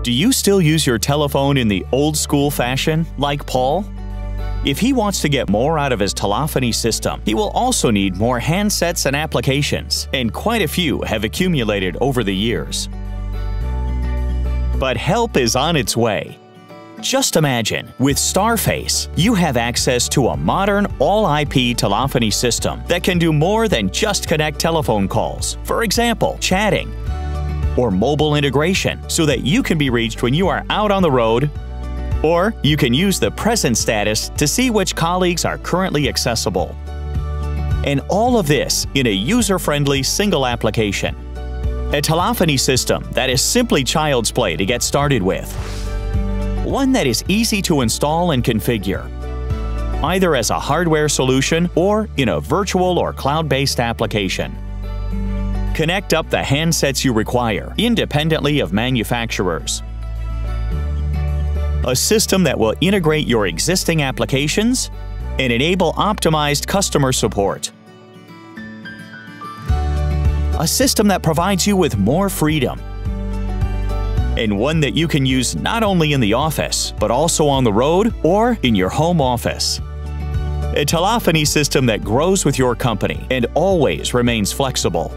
Do you still use your telephone in the old-school fashion, like Paul? If he wants to get more out of his telephony system, he will also need more handsets and applications, and quite a few have accumulated over the years. But help is on its way. Just imagine, with Starface, you have access to a modern all-IP telephony system that can do more than just connect telephone calls. For example, chatting or mobile integration so that you can be reached when you are out on the road, or you can use the present status to see which colleagues are currently accessible. And all of this in a user-friendly single application. A telephony system that is simply child's play to get started with. One that is easy to install and configure, either as a hardware solution or in a virtual or cloud-based application. Connect up the handsets you require, independently of manufacturers. A system that will integrate your existing applications and enable optimized customer support. A system that provides you with more freedom, and one that you can use not only in the office, but also on the road or in your home office. A telephony system that grows with your company and always remains flexible.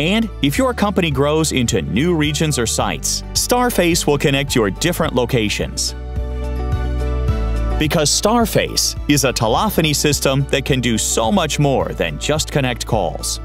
And if your company grows into new regions or sites, Starface will connect your different locations. Because Starface is a telephony system that can do so much more than just connect calls.